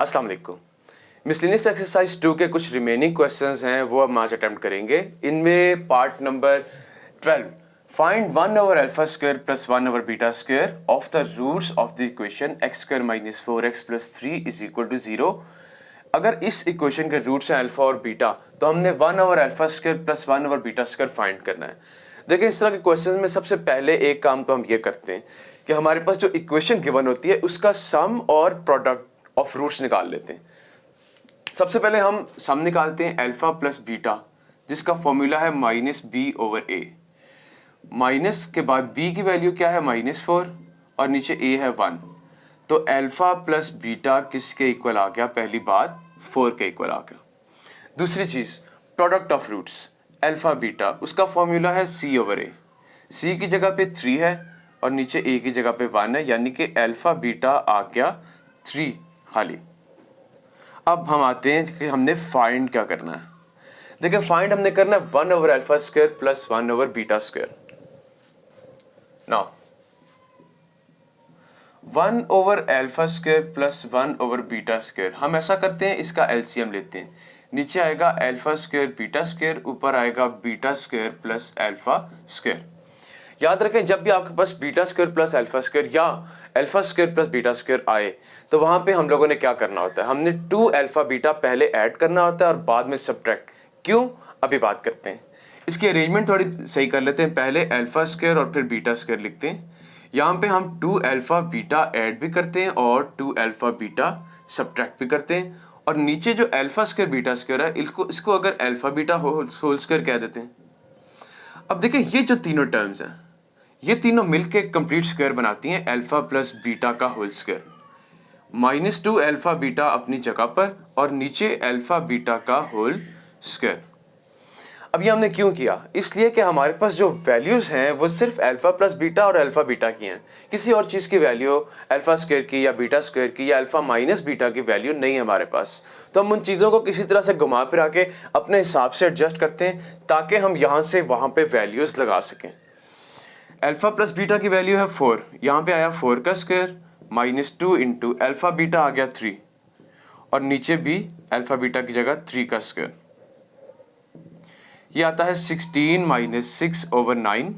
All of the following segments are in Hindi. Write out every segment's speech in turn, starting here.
अस्सलाम वालेकुम। मिसलेनियस एक्सरसाइज 2 के कुछ रिमेनिंग क्वेश्चंस हैं वो अब आज अटेम्प्ट करेंगे। इनमें part number 12 find 1 over alpha square plus 1 over beta square of the roots of the equation x square minus 4x plus 3 is equal to 0। अगर इस इक्वेशन के रूट्स हैं अल्फा और बीटा तो हमने 1 over alpha square plus 1 over beta square find करना है। देखिए इस तरह के क्वेश्चन में सबसे पहले एक काम तो हम ये करते हैं कि हमारे पास जो इक्वेशन गिवन होती है उसका सम और प्रोडक्ट ऑफ रूट्स निकाल लेते हैं। सबसे पहले हम सम निकालते हैं अल्फा प्लस बीटा, जिसका फॉर्मूला है माइनस बी ओवर ए। माइनस के बाद बी की वैल्यू क्या है -4 और नीचे ए है 1, तो अल्फा प्लस बीटा किसके इक्वल आ गया? पहली बात 4 के इक्वल आ गया। दूसरी चीज product of roots alpha beta, उसका फॉर्मूला है सी ओवर ए। सी की जगह पे 3 है और नीचे ए की जगह पे 1 है, यानी कि अल्फा बीटा आ गया 3 खाली। अब हम आते हैं कि हमने फाइंड क्या करना है। देखिए फाइंड हमने करना है 1 over alpha square plus 1 over beta square. Now 1 over alpha square plus 1 over beta square, हम ऐसा करते हैं इसका एलसीएम लेते हैं। नीचे आएगा अल्फा स्क्वायर बीटा स्क्वायर, ऊपर आएगा beta square plus alpha square. याद रखें जब भी आपके पास beta square plus alpha square या alpha square plus beta square आए तो वहां पे हम लोगों ने क्या करना होता है, हमने 2 अल्फा बीटा पहले ऐड करना होता है और बाद में सब्ट्रैक्ट। क्यों? अभी बात करते हैं। इसकी अरेंजमेंट थोड़ी सही कर लेते हैं। पहले अल्फा स्क्वायर और फिर बीटा स्क्वायर लिखते हैं। यहाँ पे हम 2 अल्फा बीटा ऐड भी करते हैं और 2 अल्फा बीटा सब्ट्रैक्ट भी करते हैं। और नीचे जो अल्फा स्क्वायर बीटा स्क्वायर है इसको अगर अल्फा बीटा होल स्क्वायर कह देते हैं। अब देखिए ये जो तीनों टर्म्स हैं ये तीनों मिलके कंप्लीट स्क्वायर बनाती हैं अल्फा प्लस बीटा का होल स्क्वायर। -2 अल्फा बीटा अपनी जगह पर और नीचे अल्फा बीटा का होल स्क्वायर। अब ये हमने क्यों किया? इसलिए कि हमारे पास जो वैल्यूज हैं वो सिर्फ अल्फा प्लस बीटा और अल्फा बीटा की हैं। किसी और चीज़ की वैल्यू अल्फा स्क्वायर की या बीटा स्क्वायर की या अल्फा माइनस बीटा की वैल्यू नहीं है हमारे पास। तो हम उन चीज़ों को किसी तरह से घुमा फिरा के अपने हिसाब से एडजस्ट करते हैं ताकि हम यहाँ से वहाँ पे वैल्यूज लगा सकें। अल्फा प्लस बीटा की वैल्यू है 4, यहाँ पे आया 4 का स्क्वायर -2 इंटू अल्फा बीटा आ गया 3 और नीचे भी अल्फा बीटा की जगह 3 का स्क्वायर। ये आता है 16 माइनस 6 ओवर 9,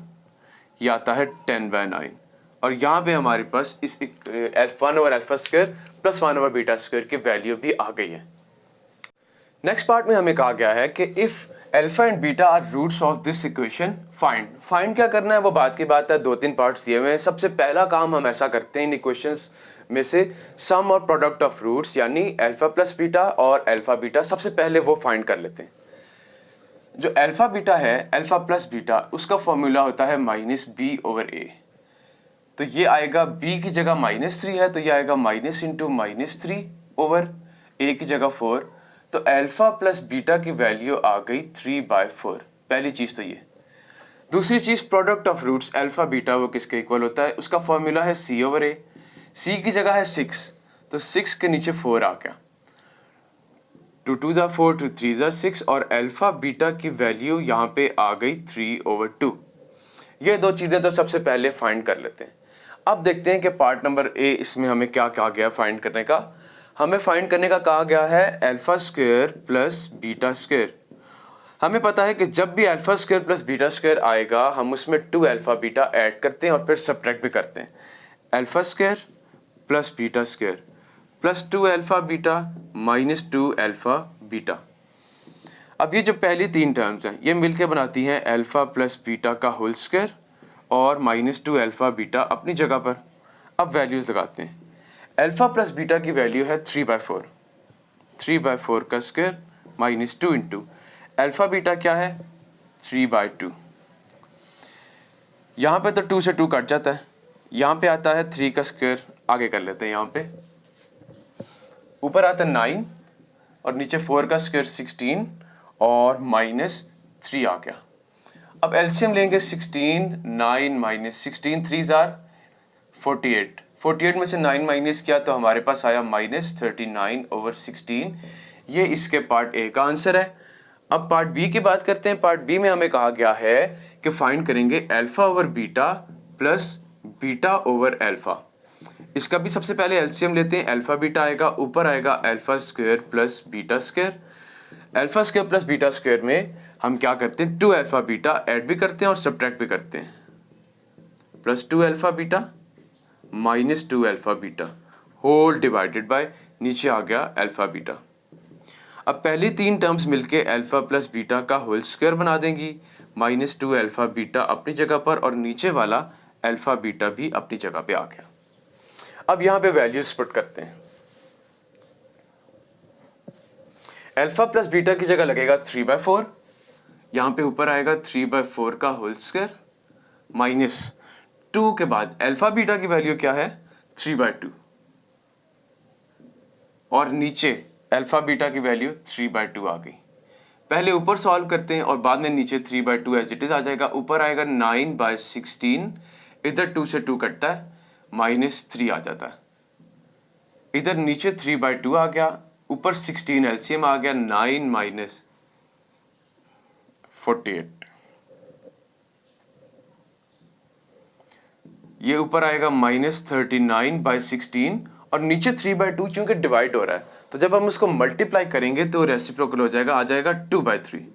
ये आता है 10/9 और यहाँ पे हमारे पास इस 1 over alpha square plus 1 over beta square की वैल्यू भी आ गई है। नेक्स्ट पार्ट में हमें कहा गया है कि if alpha and beta are roots of this equation find क्या करना है वो बात की बात है। 2-3 पार्ट्स दिए हुए हैं। सबसे पहला काम हम ऐसा करते हैं इन इक्वेशंस में से सम और प्रोडक्ट ऑफ रूट्स यानी अल्फा प्लस बीटा और अल्फा बीटा, सबसे पहले वो फाइंड कर लेते हैं। जो अल्फा बीटा है अल्फा प्लस बीटा उसका फॉर्मूला होता है -b ओवर a। तो ये आएगा b की जगह -3 है तो ये आएगा माइनस इंटू -3 ओवर a की जगह 4। तो अल्फा प्लस बीटा की वैल्यू आ गई 3/4। पहली चीज तो ये। दूसरी चीज product of roots alpha beta वो किसके इक्वल होता है? उसका फॉर्मूला है c ओवर a। c की जगह है 6 तो 6 के नीचे 4 आ गया। 2 2 ज़ा 4 2 3 ज़ा 6 और अल्फा बीटा की वैल्यू यहाँ पे आ गई 3/2। ये दो चीज़ें तो सबसे पहले फाइंड कर लेते हैं। अब देखते हैं कि पार्ट नंबर ए इसमें हमें क्या कहा गया फाइंड करने का। हमें फाइंड करने का कहा गया है alpha square plus beta square. हमें पता है कि जब भी alpha square plus beta square आएगा हम उसमें 2 अल्फा बीटा ऐड करते हैं और फिर सब्ट्रैक्ट भी करते हैं। Alpha square plus beta square plus 2 alpha beta -2 alpha beta. अब ये जो पहली 3 टर्म्स हैं ये मिलके बनाती हैं अल्फा प्लस बीटा का होल स्क्वायर और -2 अल्फा बीटा अपनी जगह पर। अब वैल्यूज लगाते हैं। अल्फा प्लस बीटा की वैल्यू है 3/4, 3/4 का स्क्वायर -2 इंटू अल्फा बीटा क्या है 3/2। यहाँ पे तो 2 से 2 कट जाता है, यहाँ पे आता है 3 का स्क्वायर। आगे कर लेते हैं। यहाँ पे ऊपर आता है 9 और नीचे 4 का स्क्वायर 16 और -3 आ गया। अब एलसीएम लेंगे 16 9 -16 3 जार 48। 48 में से 9 माइनस किया तो हमारे पास आया -39 ओवर 16। ये इसके पार्ट ए का आंसर है। अब पार्ट बी की बात करते हैं। पार्ट बी में हमें कहा गया है कि फाइंड करेंगे alpha over beta plus beta over alpha. इसका भी सबसे पहले एलसीएम लेते हैं, अल्फा बीटा आएगा, ऊपर आएगा alpha square plus beta square. Alpha square plus beta square में हम क्या करते हैं, 2 अल्फा बीटा ऐड भी करते हैं और सब्ट्रैक्ट भी करते हैं, plus 2 alpha beta minus 2 alpha beta whole divided by नीचे आ गया अल्फा बीटा। अब पहली 3 टर्म्स मिलके अल्फा प्लस बीटा का होल स्क्वायर बना देंगी, माइनस 2 अल्फा बीटा अपनी जगह पर और नीचे वाला अल्फा बीटा भी अपनी जगह पे आ गया। अब यहां पे वैल्यूज पुट करते हैं। अल्फा प्लस बीटा की जगह लगेगा 3/4, यहां पे ऊपर आएगा 3/4 का होल स्क्वायर माइनस 2 के बाद अल्फा बीटा की वैल्यू क्या है 3/2 और नीचे अल्फा बीटा की वैल्यू 3/2 आ गई। पहले ऊपर सॉल्व करते हैं और बाद में नीचे 3/2 एज इट इज आ जाएगा। ऊपर आएगा 9/16, इधर 2 से 2 कटता है, -3 आ जाता है। इधर नीचे 3/2 आ गया, ऊपर 16 एलसीएम आ गया, 9 - 48। ये ऊपर आएगा -39/16 और नीचे 3/2 चूंकि डिवाइड हो रहा है तो जब हम उसको मल्टीप्लाई करेंगे तो रेसिप्रोकल हो जाएगा, आ जाएगा 2/3।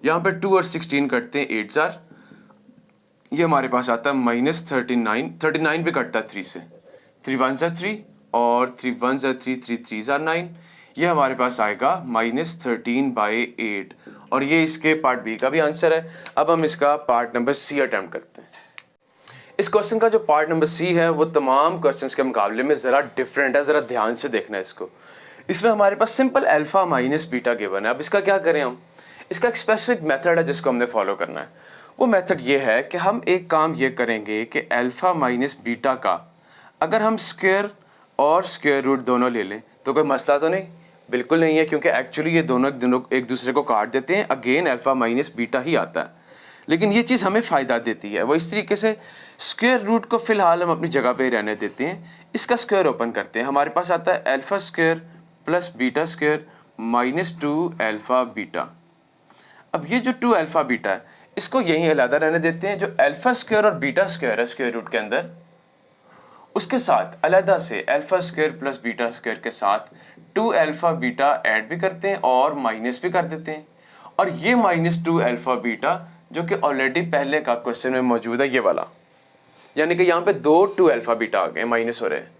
यहाँ पे 2 और 16 कटते हैं 8 जार, ये हमारे पास आता है -39, 39 भी कटता है 3 से, 3 1 जार 3 और 3 1 जार 3, 3 3 जार 9, ये हमारे पास आएगा -13/8 और ये इसके पार्ट बी का भी आंसर है। अब हम इसका पार्ट नंबर सी अटेम्प्ट करते हैं। इस क्वेश्चन का जो पार्ट नंबर सी है वो तमाम क्वेश्चंस के मुकाबले में ज़रा डिफरेंट है, ज़रा ध्यान से देखना है इसको। इसमें हमारे पास simple alpha minus beta given है। अब इसका क्या करें हम, इसका एक स्पेसिफिक मेथड है जिसको हमने फॉलो करना है। वो मेथड ये है कि हम एक काम ये करेंगे कि अल्फा माइनस बीटा का अगर हम स्क्वायर और स्क्वायर रूट दोनों ले लें तो कोई मसला तो नहीं, बिल्कुल नहीं है, क्योंकि एक्चुअली ये दोनों एक दूसरे को काट देते हैं, अगेन अल्फा माइनस बीटा ही आता है। लेकिन ये चीज़ हमें फ़ायदा देती है। वो इस तरीके से स्क्वायर रूट को फ़िलहाल हम अपनी जगह पे ही रहने देते हैं, इसका स्क्वायर ओपन करते हैं, हमारे पास आता है alpha square plus beta square -2 alpha beta. अब ये जो 2 अल्फा बीटा है इसको यहीं अलग रहने देते हैं, जो अल्फा स्क्वायर और बीटा स्क्वायर है स्क्वायर रूट के अंदर, उसके साथ अलहदा से alpha square plus beta square के साथ 2 अल्फा बीटा ऐड भी करते हैं और माइनस भी कर देते हैं। और ये -2 अल्फा बीटा जो कि ऑलरेडी पहले का क्वेश्चन में मौजूद है, ये वाला, यानी कि यहाँ पे 2 अल्फा बीटा आ गए, माइनस हो रहे हैं।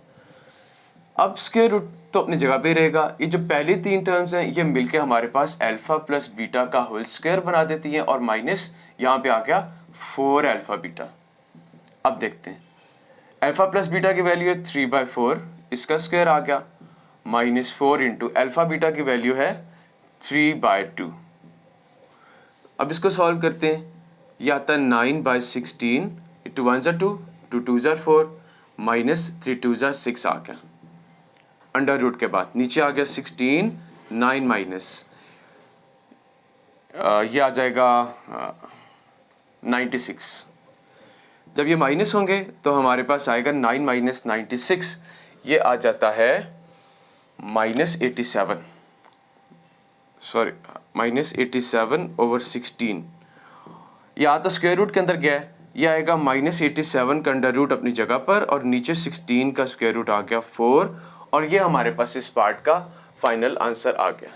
अब स्क्वायर रूट तो अपनी जगह पे रहेगा। ये जो पहली 3 टर्म्स हैं ये मिलके हमारे पास अल्फा प्लस बीटा का होल स्क्वायर बना देती हैं और माइनस यहाँ पे आ गया 4 अल्फा बीटा। अब देखते हैं, अल्फा प्लस बीटा की वैल्यू है 3/4, इसका स्क्वायर आ गया -4 इंटू अल्फा बीटा की वैल्यू है 3/2। अब इसको सॉल्व करते हैं, ये आता है 9/16, 2 1 = 2, 2 2 = 4, -3 2 = 6 आ गया। अंडर रूट के बाद नीचे आ गया 16, 9 माइनस ये आ जाएगा 96। जब ये माइनस होंगे तो हमारे पास आएगा 9 - 96, ये आ जाता है -87, सॉरी -87/16। ये आता स्क्वायर रूट के अंदर गया है, ये आएगा -87 का अंडर रूट अपनी जगह पर और नीचे 16 का स्क्वायर रूट आ गया 4 और ये हमारे पास इस पार्ट का फाइनल आंसर आ गया।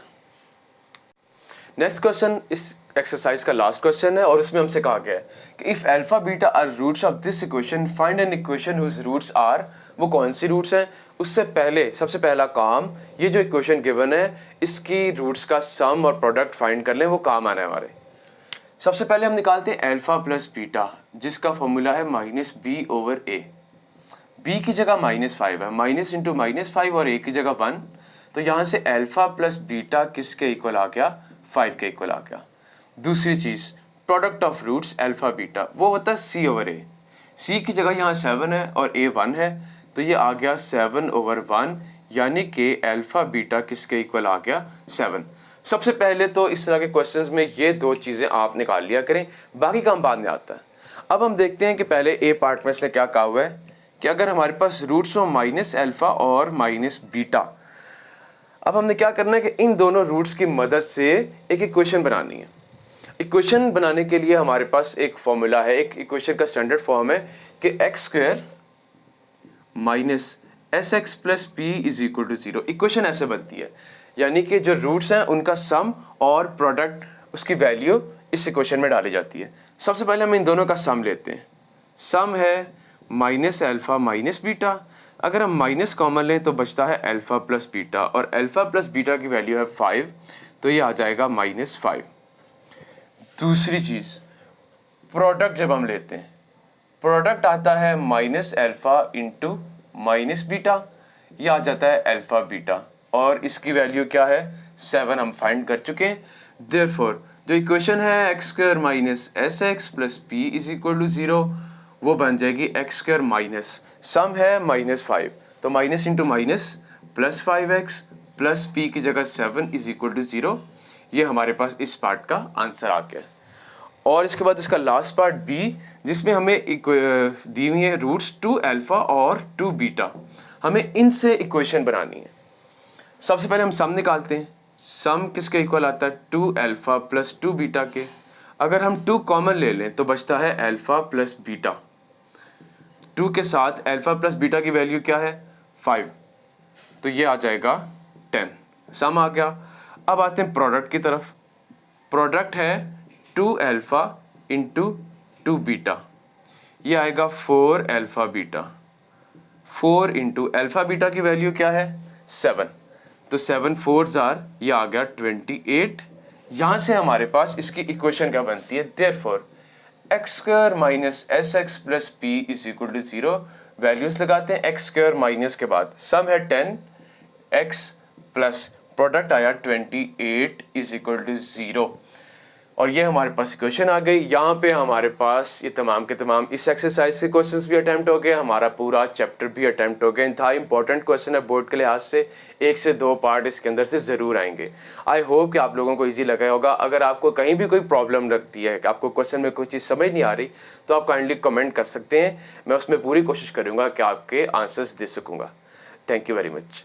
नेक्स्ट क्वेश्चन इस एक्सरसाइज का लास्ट क्वेश्चन है और इसमें हमसे कहा गया है कि if alpha beta are roots of this equation find an equation whose roots are, वो कौन सी रूट्स हैं। उससे पहले सबसे पहला काम, ये जो इक्वेशन गिवन है इसकी रूट्स का सम और प्रोडक्ट फाइंड कर लें, वो काम आ रहा है हमारे। सबसे पहले हम निकालते हैं अल्फा प्लस बीटा, जिसका फॉर्मूला है -b/a। b की जगह -5 है, माइनस इंटू -5 और a की जगह 1, तो यहाँ से अल्फा प्लस बीटा किसके इक्वल आ गया, 5 के इक्वल आ गया। दूसरी चीज़, product of roots alpha beta, वो होता है c/a। c की जगह यहाँ 7 है और a 1 है, तो ये आ गया 7/1, यानी कि अल्फा बीटा किसके इक्वल आ गया, 7। सबसे पहले तो इस तरह के क्वेश्चंस में ये 2 चीज़ें आप निकाल लिया करें, बाकी काम बाद में आता है। अब हम देखते हैं कि पहले ए पार्ट में इसने क्या कहा हुआ है कि अगर हमारे पास रूट्स हो माइनस अल्फा और माइनस बीटा, अब हमने क्या करना है कि इन दोनों रूट्स की मदद से एक इक्वेशन बनानी है। इक्वेशन बनाने के लिए हमारे पास एक फॉर्मूला है, एक इक्वेशन का स्टैंडर्ड फॉर्म है कि x² minus S x plus P is equal to 0। Equation ऐसे बनती है, यानी कि जो रूट्स हैं उनका सम और प्रोडक्ट उसकी वैल्यू इस इक्वेशन में डाली जाती है। सबसे पहले हम इन दोनों का सम लेते हैं। सम है माइनस अल्फ़ा माइनस बीटा। अगर हम माइनस कॉमन लें तो बचता है अल्फ़ा प्लस बीटा, और अल्फ़ा प्लस बीटा की वैल्यू है 5, तो ये आ जाएगा -5। दूसरी चीज़, प्रोडक्ट जब हम लेते हैं, प्रोडक्ट आता है minus alpha into minus beta, ये आ जाता है अल्फ़ा बीटा, और इसकी वैल्यू क्या है 7 हम फाइंड कर चुके हैं। देयरफॉर जो इक्वेशन है x square minus S x plus P is equal to 0, वो बन जाएगी एक्स स्क्वायर माइनस सम है -5, तो minus into minus plus 5x plus P की जगह 7 इज इक्वल टू 0। ये हमारे पास इस पार्ट का आंसर आ गया। और इसके बाद इसका लास्ट पार्ट बी, जिसमें हमें दी हुई है रूट्स 2 अल्फ़ा और 2 बीटा, हमें इनसे इक्वेशन बनानी है। सबसे पहले हम सम निकालते हैं। सम किसके इक्वल आता है 2 अल्फ़ा प्लस 2 बीटा के। अगर हम 2 कॉमन ले लें तो बचता है अल्फ़ा प्लस बीटा। 2 के साथ अल्फ़ा प्लस बीटा की वैल्यू क्या है 5, तो ये आ जाएगा 10। सम आ गया। अब आते हैं प्रोडक्ट की तरफ। प्रोडक्ट है 2 अल्फ़ा इंटू 2 बीटा, ये आएगा 4 alpha beta. 4 into alpha beta की वैल्यू क्या है 7, तो 7 4s आर, ये आ गया 28। यहाँ से हमारे पास इसकी इक्वेशन क्या बनती है, therefore x square minus S x plus P is equal to 0। Values लगाते हैं एक्स स्क्वायर माइनस के बाद, सम है 10x प्लस प्रोडक्ट आया 28 इज इक्वल टू 0, और ये हमारे पास इक्वेशन आ गई। यहाँ पे हमारे पास ये तमाम के तमाम इस एक्सरसाइज के क्वेश्चंस भी अटेम्प्ट हो गए, हमारा पूरा चैप्टर भी अटेम्प्ट हो गया। इंतहा इंपॉर्टेंट क्वेश्चन है बोर्ड के लिहाज से, 1 से 2 पार्ट इसके अंदर से ज़रूर आएंगे। आई होप कि आप लोगों को ईजी लगा होगा। अगर आपको कहीं भी कोई प्रॉब्लम लगती है कि आपको क्वेश्चन में कोई चीज़ समझ नहीं आ रही, तो आप काइंडली कमेंट कर सकते हैं, मैं उसमें पूरी कोशिश करूँगा कि आपके आंसर्स दे सकूँगा। Thank you very much.